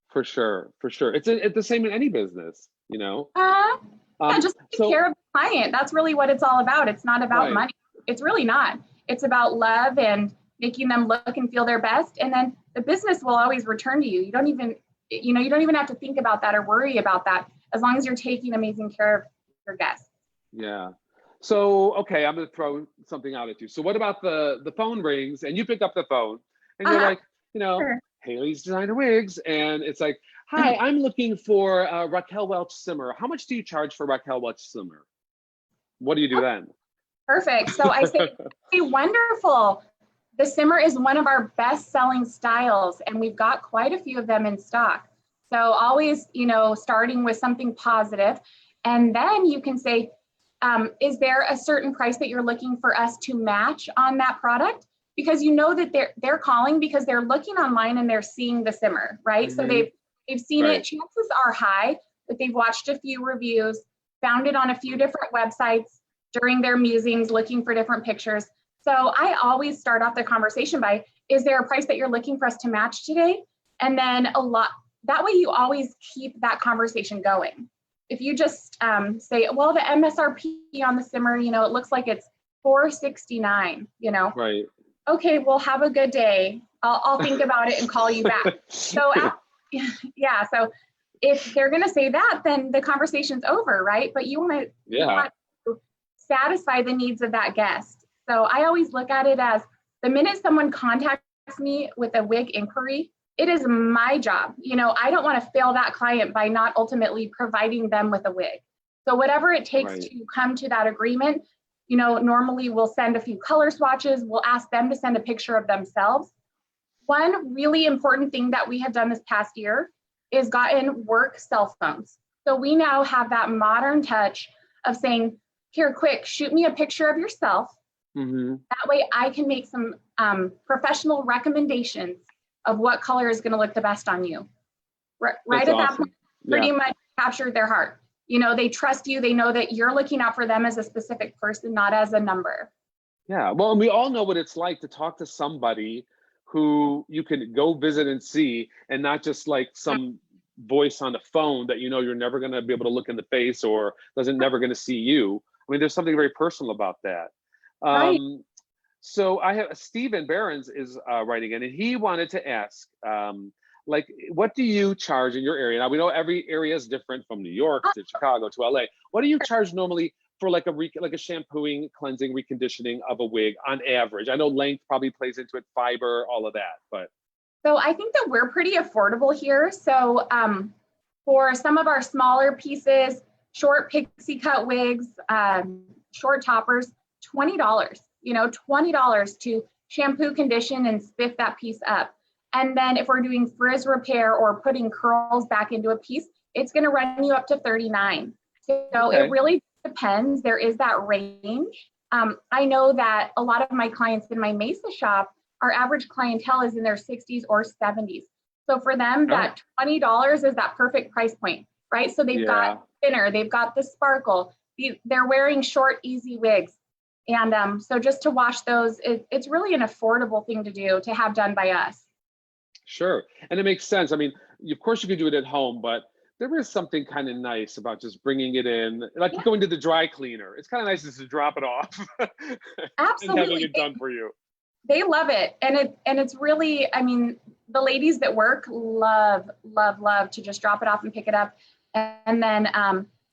For sure. It's the same in any business, Just take care of the client. That's really what it's all about. It's not about money. It's really not. It's about love and making them look and feel their best. And then the business will always return to you. You don't even have to think about that or worry about that, as long as you're taking amazing care of your guests. Yeah. So, okay, I'm going to throw something out at you. So what about the phone rings and you pick up the phone and you're like, Sure. Haley's Designer Wigs. And it's like, hi, I'm looking for Raquel Welch Simmer. How much do you charge for Raquel Welch Simmer? What do you do then? Perfect. So I say, hey, wonderful. The Simmer is one of our best selling styles, and we've got quite a few of them in stock. So always, starting with something positive. And then you can say, is there a certain price that you're looking for us to match on that product? Because that they're calling because they're looking online and they're seeing the Simmer, right? So they've seen it. Chances are high that they've watched a few reviews, found it on a few different websites during their musings, looking for different pictures. So I always start off the conversation by, is there a price that you're looking for us to match today? And then that way you always keep that conversation going. If you just say, well, the MSRP on the Simmer, it looks like it's $469, Right. Okay, well, have a good day. I'll think about it and call you back. So so if they're going to say that, then the conversation's over, right? But you want to satisfy the needs of that guest. So I always look at it as, the minute someone contacts me with a wig inquiry, it is my job. I don't want to fail that client by not ultimately providing them with a wig. So whatever it takes to come to that agreement, normally we'll send a few color swatches. We'll ask them to send a picture of themselves. One really important thing that we have done this past year is gotten work cell phones. So we now have that modern touch of saying, here, quick, shoot me a picture of yourself. That way I can make some professional recommendations of what color is going to look the best on you. Right at that point, pretty much captured their heart. They trust you. They know that you're looking out for them as a specific person, not as a number. Yeah. Well, and we all know what it's like to talk to somebody who you can go visit and see, and not just like some voice on the phone that you're never going to be able to look in the face or never going to see you. I mean, there's something very personal about that. So I have Stephen Behrens is writing in, and he wanted to ask, what do you charge in your area? Now we know every area is different, from New York to Chicago to LA. What do you charge normally for like a shampooing, cleansing, reconditioning of a wig on average? I know length probably plays into it, fiber, all of that, but. So I think that we're pretty affordable here. So for some of our smaller pieces, short pixie cut wigs, short toppers, $20, $20 to shampoo, condition, and spiff that piece up. And then if we're doing frizz repair or putting curls back into a piece, it's going to run you up to $39. So it really depends. There is that range. I know that a lot of my clients in my Mesa shop, our average clientele is in their 60s or 70s. So for them, that $20 is that perfect price point, right? So they've got thinner, they've got the sparkle, they're wearing short, easy wigs. And so just to wash those, it's really an affordable thing to do, to have done by us. Sure. And it makes sense. I mean, of course you could do it at home, but there is something kind of nice about just bringing it in, like Yeah, going to the dry cleaner. It's kind of nice just to drop it off and having absolutely. it done for you. They love it. And it's really, I mean, the ladies that work love, love, love to just drop it off and pick it up. And then,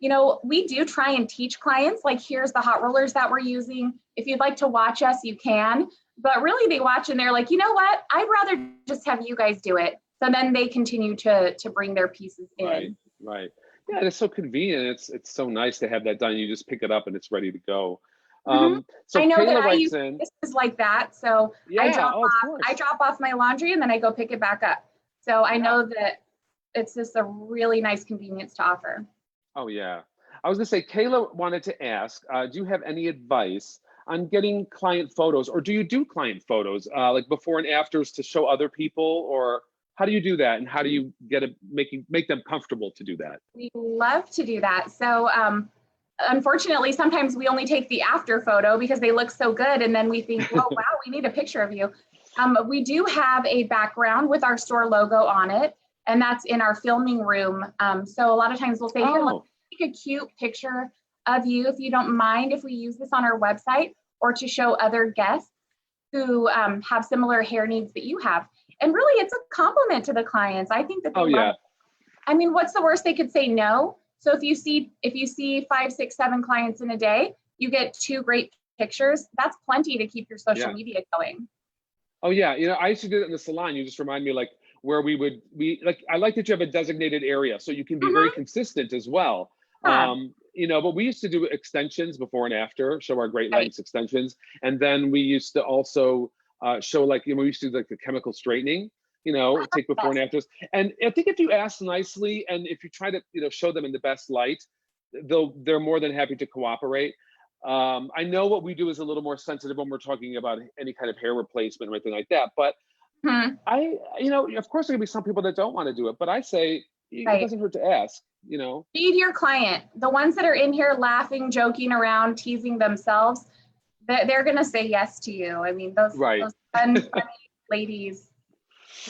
you know, we do try and teach clients, like, here's the hot rollers that we're using. If you'd like to watch us, you can. But really they watch and they're like, you know what? I'd rather just have you guys do it. So then they continue to bring their pieces in. Right, right. Yeah, and it's so convenient. It's so nice to have that done. You just pick it up and it's ready to go. So I know that Kayla I use writes in. pieces like that. So Yeah, oh, of course. I drop off my laundry and then I go pick it back up. So I Yeah. know that it's just a really nice convenience to offer. Oh, yeah. I was gonna say, Kayla wanted to ask, do you have any advice on getting client photos, or do you do client photos, like before and afters to show other people, or how do you do that? And how do you make them comfortable to do that? We love to do that. So unfortunately, sometimes we only take the after photo because they look so good. And then we think, oh, wow, we need a picture of you. We do have a background with our store logo on it, and that's in our filming room. So a lot of times we'll say, here, let's take a cute picture of you if you don't mind if we use this on our website, or to show other guests who have similar hair needs that you have. And really, it's a compliment to the clients. I think that they love it. I mean, what's the worst they could say? No. So if you see 5, 6, 7 clients in a day, you get 2 great pictures. That's plenty to keep your social media going. Oh yeah, you know, I used to do it in the salon. You just remind me, like, where I like that you have a designated area so you can be very consistent as well. Yeah. You know, but we used to do extensions before and after, show our great lengths extensions. And then we used to also show, like, you know, we used to do like the chemical straightening, you know, take before and afters. And I think if you ask nicely and if you try to, you know, show them in the best light, they're more than happy to cooperate. I know what we do is a little more sensitive when we're talking about any kind of hair replacement or anything like that. But you know, of course, there can be some people that don't want to do it, but I say it doesn't hurt to ask, you know. Feed your client. The ones that are in here laughing, joking around, teasing themselves, they're going to say yes to you. I mean, those funny ladies.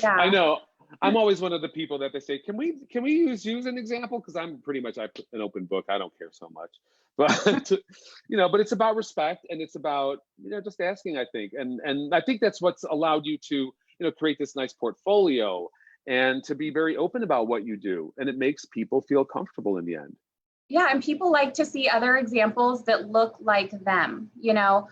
Yeah. I know. I'm always one of the people that they say, can we use you as an example? Because I'm pretty much an open book. I don't care so much. But you know, but it's about respect, and it's about, you know, just asking, I think. And I think that's what's allowed you to, you know, create this nice portfolio and to be very open about what you do. And it makes people feel comfortable in the end. Yeah, and people like to see other examples that look like them. You know,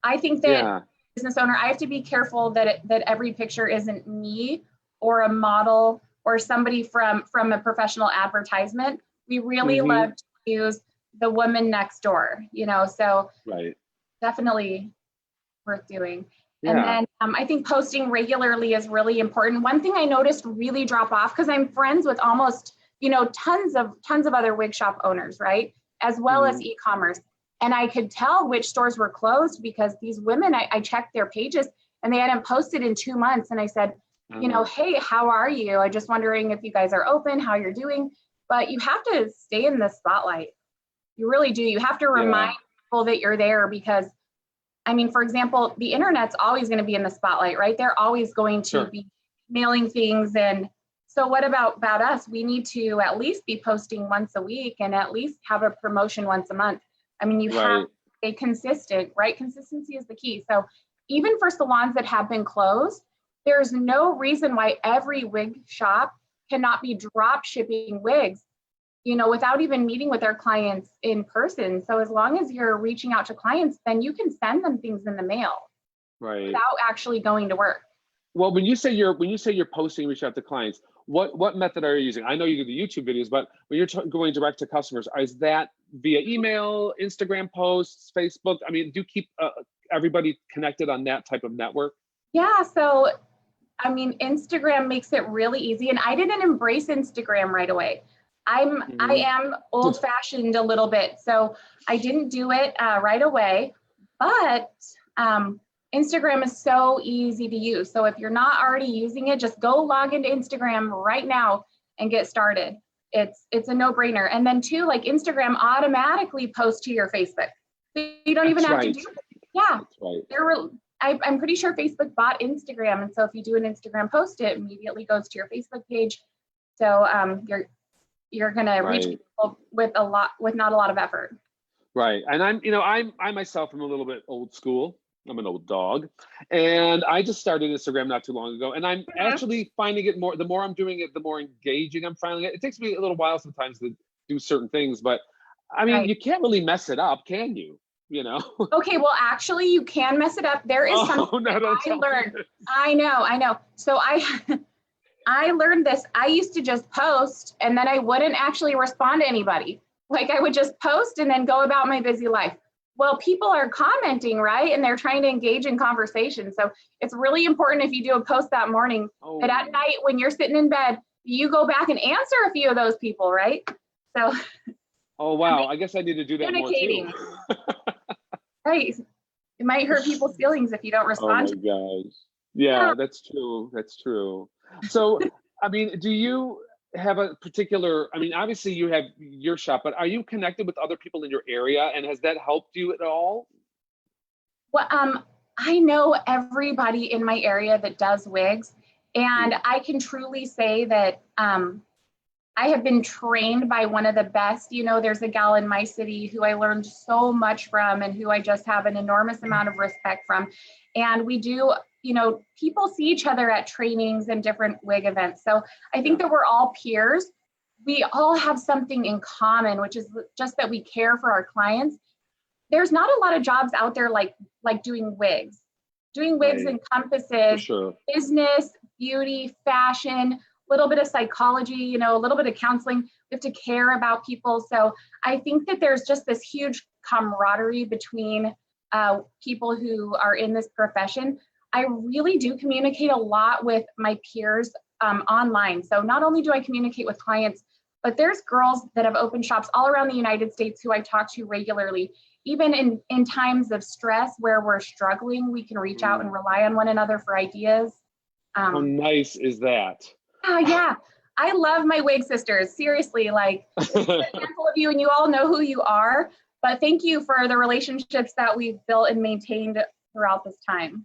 I think that business owner, I have to be careful that every picture isn't me or a model or somebody from a professional advertisement. We really love to use the woman next door, you know, so definitely worth doing. And then I think posting regularly is really important. One thing I noticed really drop off, because I'm friends with almost, you know, tons of other wig shop owners, right? As well as e-commerce. And I could tell which stores were closed because these women, I checked their pages and they hadn't posted in 2 months. And I said, you know, hey, how are you? I'm just wondering if you guys are open, how you're doing. But you have to stay in the spotlight. You really do. You have to remind people that you're there, because, I mean, for example, the internet's always going to be in the spotlight, right? They're always going to be mailing things. And so what about us? We need to at least be posting once a week and at least have a promotion once a month. I mean, you have to stay consistent, right? Consistency is the key. So even for salons that have been closed, there's no reason why every wig shop cannot be drop shipping wigs, you know, without even meeting with their clients in person. So as long as you're reaching out to clients, then you can send them things in the mail without actually going to work. Well, when you say you're posting, reach out to clients, what method are you using? I know you do the YouTube videos, but when you're going direct to customers, is that via email, Instagram posts, Facebook? I mean, do you keep everybody connected on that type of network? Yeah, so I mean, Instagram makes it really easy, and I didn't embrace Instagram right away. I am old-fashioned a little bit, so I didn't do it right away. But Instagram is so easy to use. So if you're not already using it, just go log into Instagram right now and get started. It's a no-brainer. And then too, like, Instagram automatically posts to your Facebook, so you don't even have to do it. Yeah, I'm pretty sure Facebook bought Instagram, and so if you do an Instagram post, it immediately goes to your Facebook page. So you're going to reach Right. people with not a lot of effort. Right. And I myself am a little bit old school. I'm an old dog. And I just started Instagram not too long ago. And I'm Mhm. actually finding it the more I'm doing it, the more engaging I'm finding it. It takes me a little while sometimes to do certain things, but I mean, Right. you can't really mess it up, can you? You know? Okay, well, actually, you can mess it up. There is something Oh, no, that don't I tell me learned. this. I know. So I learned this. I used to just post and then I wouldn't actually respond to anybody. Like I would just post and then go about my busy life. Well, people are commenting, right? And they're trying to engage in conversation. So it's really important if you do a post that morning that at Oh, night when you're sitting in bed, you go back and answer a few of those people, right? So oh, wow. I guess I need to do that more too. communicating, right? It might hurt people's feelings if you don't Oh respond my to gosh. yeah. Yeah, that's true. That's true. So, I mean, do you have a particular, I mean, obviously you have your shop, but are you connected with other people in your area and has that helped you at all? Well, I know everybody in my area that does wigs, and Hmm. I can truly say that I have been trained by one of the best. You know, there's a gal in my city who I learned so much from and who I just have an enormous amount of respect from. And we do, you know, people see each other at trainings and different wig events. So I think Yeah. that we're all peers. We all have something in common, which is just that we care for our clients. There's not a lot of jobs out there like doing wigs. Doing wigs Right. For encompasses sure. business, beauty, fashion, a little bit of psychology, you know, a little bit of counseling. We have to care about people. So I think that there's just this huge camaraderie between people who are in this profession. I really do communicate a lot with my peers online. So not only do I communicate with clients, but there's girls that have opened shops all around the United States who I talk to regularly. Even in times of stress where we're struggling, we can reach out and Mm. rely on one another for ideas. How Um, nice is that? yeah, I love my wig sisters. Seriously, like there's just a handful of you, and you all know who you are. But thank you for the relationships that we've built and maintained throughout this time.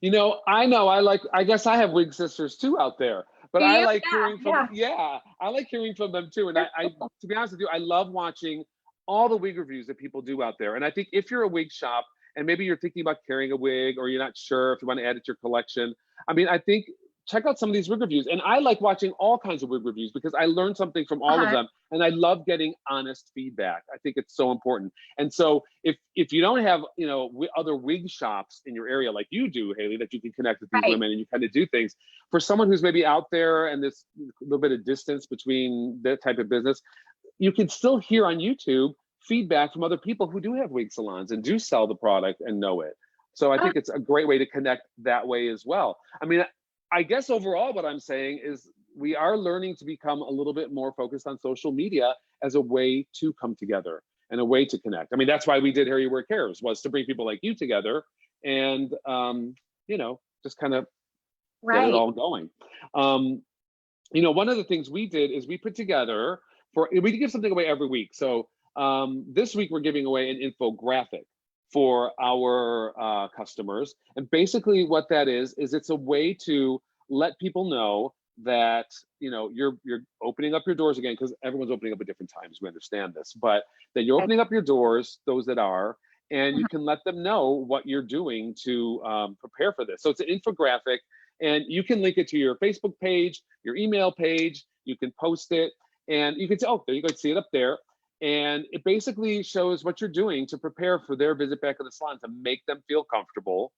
You know, I guess I have wig sisters too out there, but Do I you? like hearing from, Yeah, yeah, I like hearing from them too. And yeah. to be honest with you, I love watching all the wig reviews that people do out there. And I think if you're a wig shop and maybe you're thinking about carrying a wig or you're not sure if you want to add it to your collection, I mean, I think check out some of these wig reviews. And I like watching all kinds of wig reviews because I learned something from all of Uh-huh. them. And I love getting honest feedback. I think it's so important. And so if you don't have, you know, other wig shops in your area like you do, Haley, that you can connect with these Right. women and you kind of do things, for someone who's maybe out there and this little bit of distance between that type of business, you can still hear on YouTube feedback from other people who do have wig salons and do sell the product and know it. So I Uh, think it's a great way to connect that way as well. I mean, I guess overall what I'm saying is we are learning to become a little bit more focused on social media as a way to come together and a way to connect. I mean, that's why we did HairUWear Cares, was to bring people like you together and, you know, just kind of get it right. all going. Um, you know, one of the things we did is we put together we give something away every week. So this week we're giving away an infographic for our customers. And basically what that is it's a way to let people know that, you know, you're opening up your doors again, because everyone's opening up at different times. We understand this, but that you're opening up your doors, those that are, and you Mhm. can let them know what you're doing to prepare for this. So it's an infographic, and you can link it to your Facebook page, your email page. You can post it, and you can say, oh, there you go, see it up there. And it basically shows what you're doing to prepare for their visit back to the salon to make them feel comfortable.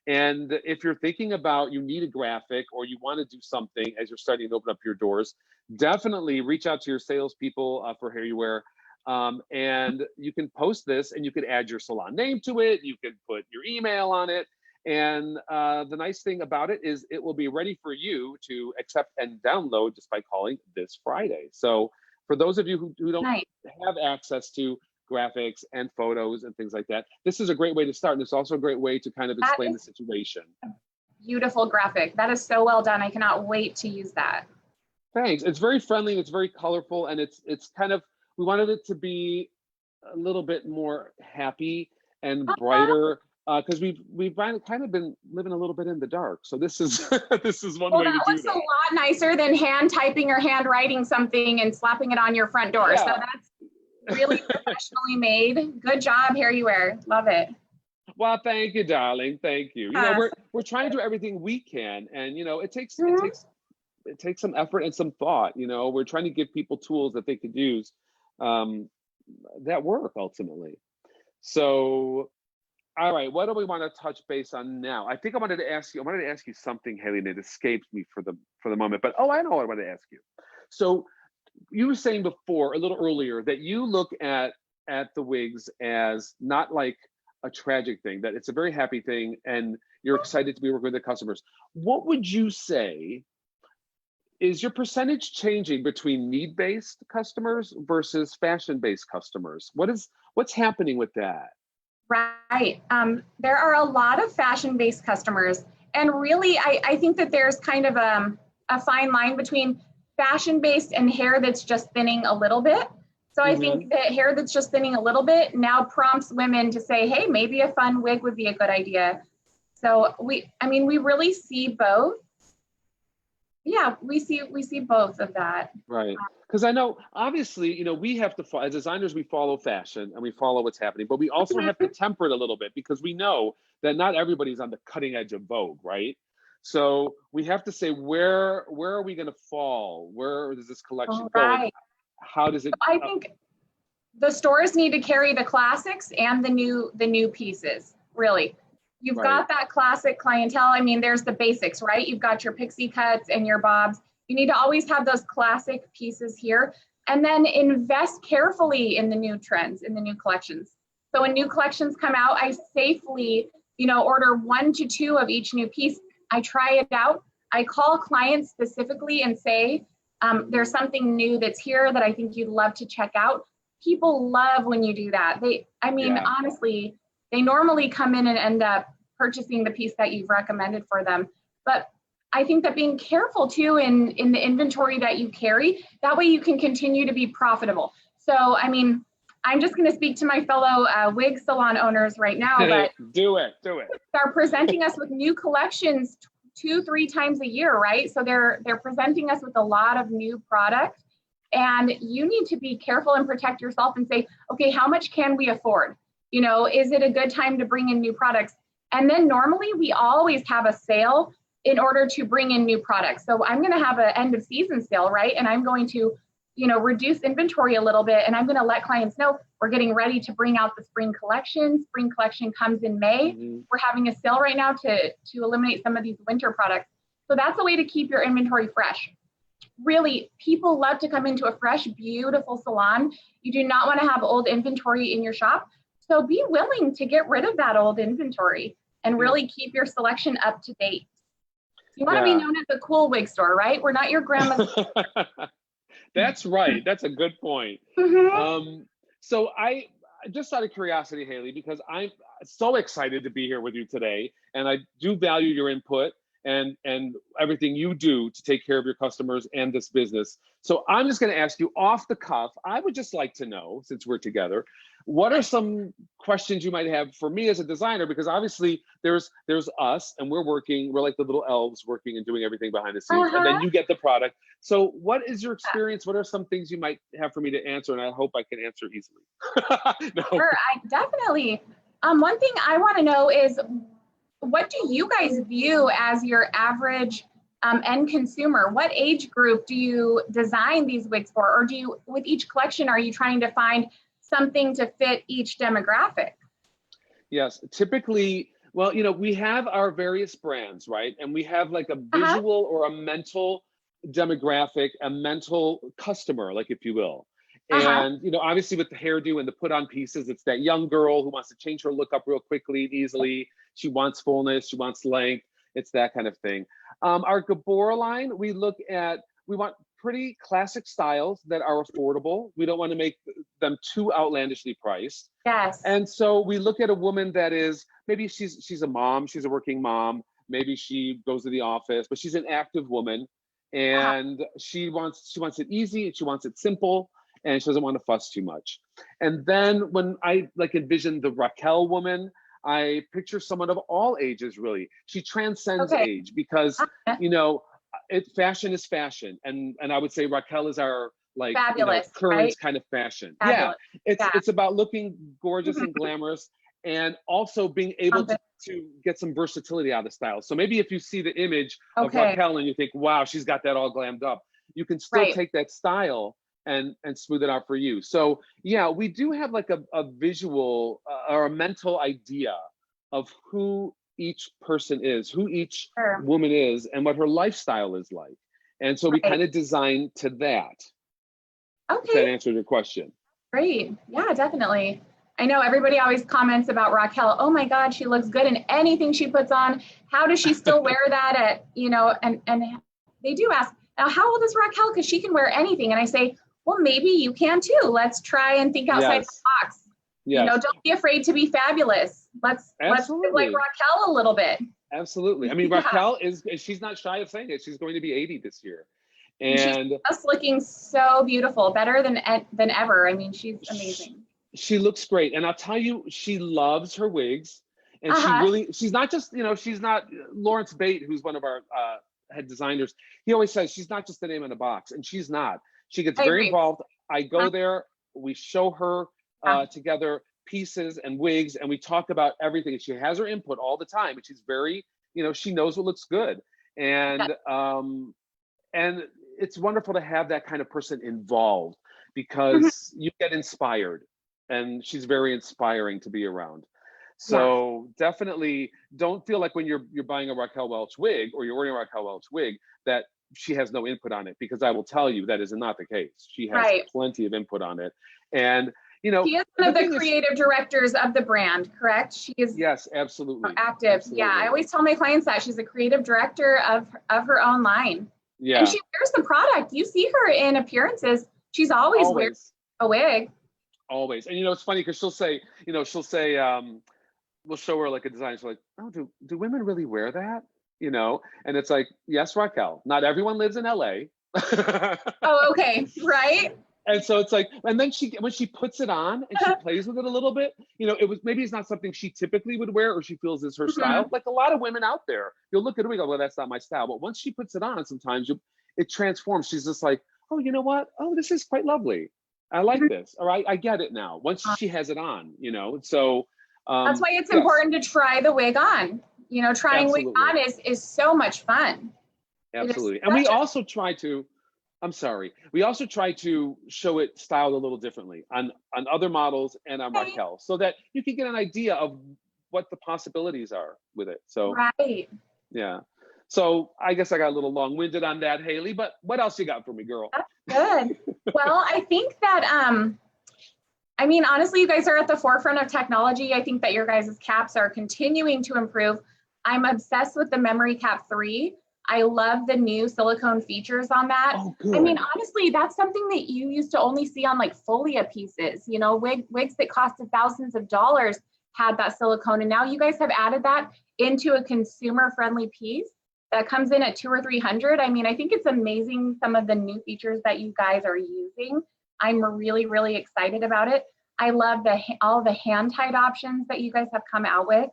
And if you're thinking about you need a graphic or you want to do something as you're starting to open up your doors, definitely reach out to your salespeople for HairUWear. And you can post this and you can add your salon name to it. You can put your email on it. And the nice thing about it is it will be ready for you to accept and download just by calling this Friday. So for those of you who don't Nice. have access to graphics and photos and things like that, this is a great way to start. And it's also a great way to kind of That explain the is situation. a beautiful graphic. That is so well done. I cannot wait to use that. Thanks. It's very friendly and it's very colorful, and it's kind of, we wanted it to be a little bit more happy and Uh-huh. brighter. because we've kind of been living a little bit in the dark. So this is this is one Well, way to that do looks a that. lot nicer than hand typing or hand writing something and slapping it on your front door. So Yeah. that's really professionally made. Good job, HairUWear. Love it. Well, thank you, darling. Thank you. You know, Yes. we're trying to do everything we can, and you know, it takes Mhm. it takes some effort and some thought. You know, we're trying to give people tools that they could use um, that work ultimately. So, all right, what do we want to touch base on now? I think I wanted to ask you. I wanted to ask you something, Haley, and it escapes me for the moment. But oh, I know what I wanted to ask you. So you were saying before, a little earlier, that you look at the wigs as not like a tragic thing, that it's a very happy thing, and you're excited to be working with the customers. What would you say is your percentage changing between need-based customers versus fashion-based customers? What's happening with that? Right. There are a lot of fashion-based customers. And really, I think that there's kind of a fine line between fashion-based and hair that's just thinning a little bit. So I think that hair that's just thinning a little bit now prompts women to say, hey, maybe a fun wig would be a good idea. So I mean, we really see both. Yeah, we see both of that. Right. Because I know, obviously, you know, we have to follow, as designers, we follow fashion and we follow what's happening, but we also have to temper it a little bit because we know that not everybody's on the cutting edge of Vogue, right? So we have to say, where are we going to fall? Where does this collection go? And Right. how does it? I think the stores need to carry the classics and the new pieces, really. You've got that classic clientele. I mean, there's the basics, right? You've got your pixie cuts and your bobs. You need to always have those classic pieces here, and then invest carefully in the new trends, in the new collections. So when new collections come out, I safely, order 1 to 2 of each new piece. I try it out. I call clients specifically and say, there's something new that's here that I think you'd love to check out. People love when you do that. Honestly, they normally come in and end up purchasing the piece that you've recommended for them. But I think that being careful too in the inventory that you carry, that way you can continue to be profitable. So, I mean, I'm just going to speak to my fellow wig salon owners right now, but do it. They're presenting us with new collections 2-3 times a year, right? So they're presenting us with a lot of new product, and you need to be careful and protect yourself and say, okay, how much can we afford? Is it a good time to bring in new products? And then normally we always have a sale in order to bring in new products. So I'm going to have an end of season sale, right? And I'm going to, reduce inventory a little bit. And I'm going to let clients know we're getting ready to bring out the spring collection. Spring collection comes in May. We're having a sale right now to eliminate some of these winter products. So that's a way to keep your inventory fresh. Really, people love to come into a fresh, beautiful salon. You do not want to have old inventory in your shop. So be willing to get rid of that old inventory and really keep your selection up to date. You want to be known as a cool wig store, right? We're not your grandma's. That's right. That's a good point. So I just out of curiosity, Haley, because I'm so excited to be here with you today, and I do value your input and everything you do to take care of your customers and this business. So I'm just going to ask you off the cuff. I would just like to know, since we're together, what are some questions you might have for me as a designer? Because obviously there's us, and we're like the little elves working and doing everything behind the scenes, and then you get the product. So what is your experience? What are some things you might have for me to answer? And I hope I can answer easily. No. Sure, I definitely. One thing I want to know is, what do you guys view as your average end consumer? What age group do you design these wigs for? Or with each collection, are you trying to find something to fit each demographic? Yes, typically, well, we have our various brands, right? And we have like a visual or a mental demographic, a mental customer, like, if you will. And, obviously with the hairdo and the put on pieces, it's that young girl who wants to change her look up real quickly and easily. She wants fullness, she wants length. It's that kind of thing. Our Gabora line, we want pretty classic styles that are affordable. We don't want to make them too outlandishly priced. Yes. And so we look at a woman that is, maybe she's a mom, she's a working mom, maybe she goes to the office, but she's an active woman, and she wants it easy, and she wants it simple, and she doesn't want to fuss too much. And then when I envision the Raquel woman, I picture someone of all ages, really. She transcends age because, you know, fashion is fashion. And I would say Raquel is our, like, Fabulous, current right? kind of fashion. Fabulous. Yeah, it's about looking gorgeous and glamorous, and also being able to get some versatility out of the style. So maybe if you see the image of Raquel and you think, wow, she's got that all glammed up, you can still take that style and smooth it out for you. So yeah, we do have like a visual or a mental idea of who each person is, who each woman is, and what her lifestyle is like. And so we kind of design to that. If that answered your question. Great. Yeah, definitely. I know everybody always comments about Raquel. Oh my God, she looks good in anything she puts on. How does she still wear that at, you know, and they do ask, now how old is Raquel? Because she can wear anything. And I say, well, maybe you can too. Let's try and think outside the box. You know, don't be afraid to be fabulous. Let's look like Raquel a little bit. Absolutely. I mean, Raquel she's not shy of saying it. She's going to be 80 this year. And she's just looking so beautiful, better than ever. I mean, she's amazing. She looks great. And I'll tell you, she loves her wigs. And she's not just, you know, she's not Lawrence Bate, who's one of our head designers. He always says she's not just the name in a box, and she's not. She gets very involved. I go there, we show her together pieces and wigs, and we talk about everything. And she has her input all the time, and she's very, you know, she knows what looks good. And it's wonderful to have that kind of person involved, because you get inspired, and she's very inspiring to be around. So definitely don't feel like when you're buying a Raquel Welch wig, or you're wearing a Raquel Welch wig, that she has no input on it, because I will tell you that is not the case. She has plenty of input on it. And, you know, she is one of the creative directors of the brand, correct? She is absolutely active. Absolutely. Yeah, I always tell my clients that she's a creative director of her own line. Yeah, and she wears the product. You see her in appearances. She's always wearing a wig. Always. And you know, it's funny because she'll say, we'll show her like a design. She's like, oh, do women really wear that? You know, and it's like, yes, Raquel, not everyone lives in LA. Oh, okay. Right. And so it's like, and then when she puts it on and she plays with it a little bit, you know, maybe it's not something she typically would wear, or she feels is her style. Like a lot of women out there, you'll look at her and go, well, that's not my style. But once she puts it on, sometimes it transforms. She's just like, oh, you know what? Oh, this is quite lovely. I like this. All right, I get it now. Once she has it on, you know, so. That's why it's important to try the wig on. You know, trying wig on is so much fun. Absolutely. And we also try to, we also try to show it styled a little differently on other models and on Raquel, so that you can get an idea of what the possibilities are with it. So, yeah. So I guess I got a little long-winded on that, Haley, but what else you got for me, girl? That's good. Well, I think that, I mean, honestly, you guys are at the forefront of technology. I think that your guys' caps are continuing to improve. I'm obsessed with the Memory Cap 3. I love the new silicone features on that. Oh, good. I mean, honestly, that's something that you used to only see on like folia pieces, you know, wigs that costed thousands of dollars had that silicone. And now you guys have added that into a consumer-friendly piece that comes in at $200 or $300. I mean, I think it's amazing, some of the new features that you guys are using. I'm really, really excited about it. I love all the hand-tied options that you guys have come out with.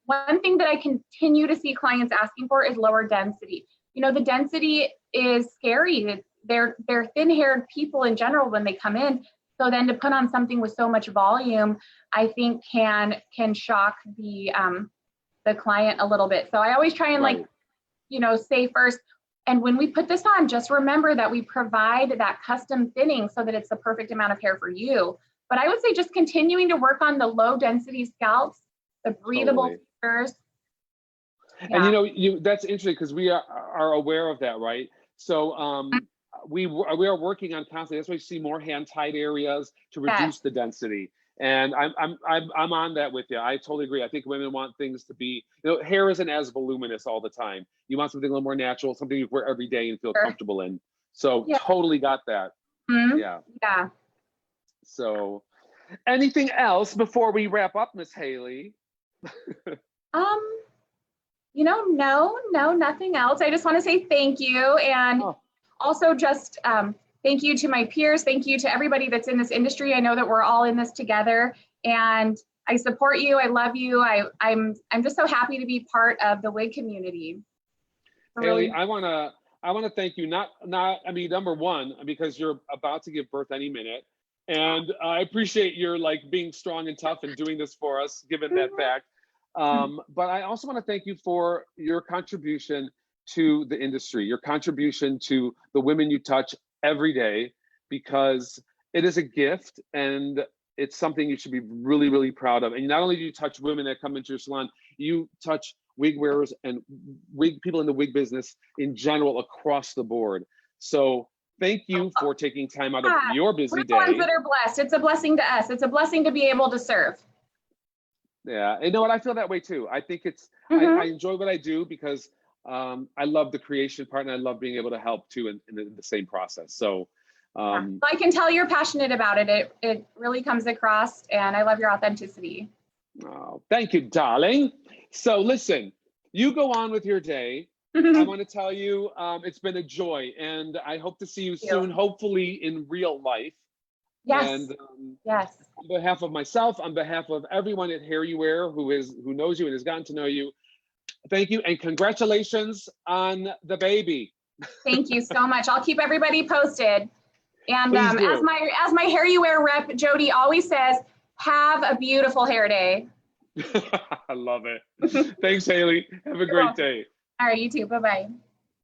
One thing that I continue to see clients asking for is lower density. You know, the density is scary. They're thin-haired people in general when they come in. So then to put on something with so much volume, I think can shock the client a little bit. So I always try and like, you know, say first, and when we put this on, just remember that we provide that custom thinning so that it's the perfect amount of hair for you. But I would say just continuing to work on the low density scalps, the breathable features. Yeah. And you know, that's interesting because we are aware of that, right? So we are working on constantly. That's why you see more hand-tied areas to reduce the density. And I'm on that with you. I totally agree. I think women want things to be, you know, hair isn't as voluminous all the time. You want something a little more natural, something you wear every day and feel comfortable in. So totally got that. Yeah. So anything else before we wrap up, Miss Haley? You know, no, nothing else. I just want to say thank you. And also just thank you to my peers. Thank you to everybody that's in this industry. I know that we're all in this together. And I support you. I love you. I'm just so happy to be part of the wig community. Haley, I wanna thank you. I mean, number one, because you're about to give birth any minute, and I appreciate your like being strong and tough and doing this for us, given that fact. But I also want to thank you for your contribution to the industry, your contribution to the women you touch every day, because it is a gift and it's something you should be really, really proud of. And not only do you touch women that come into your salon, you touch wig wearers and wig people in the wig business in general across the board. So thank you for taking time out of your busy day. We're the ones that are blessed. It's a blessing to us. It's a blessing to be able to serve. Yeah, you know what? I feel that way too. I think it's, I enjoy what I do because I love the creation part and I love being able to help too in the same process. So I can tell you're passionate about it. It really comes across, and I love your authenticity. Oh, thank you, darling. So listen, you go on with your day. I want to tell you, it's been a joy, and I hope to see you soon, hopefully in real life. Yes. And yes. on behalf of myself, on behalf of everyone at HairUWear who knows you and has gotten to know you, thank you and congratulations on the baby. Thank you so much. I'll keep everybody posted. And Please do. as my HairUWear rep, Jody always says, have a beautiful hair day. I love it. Thanks, Haley. Have a great day. All right, you too. Bye-bye.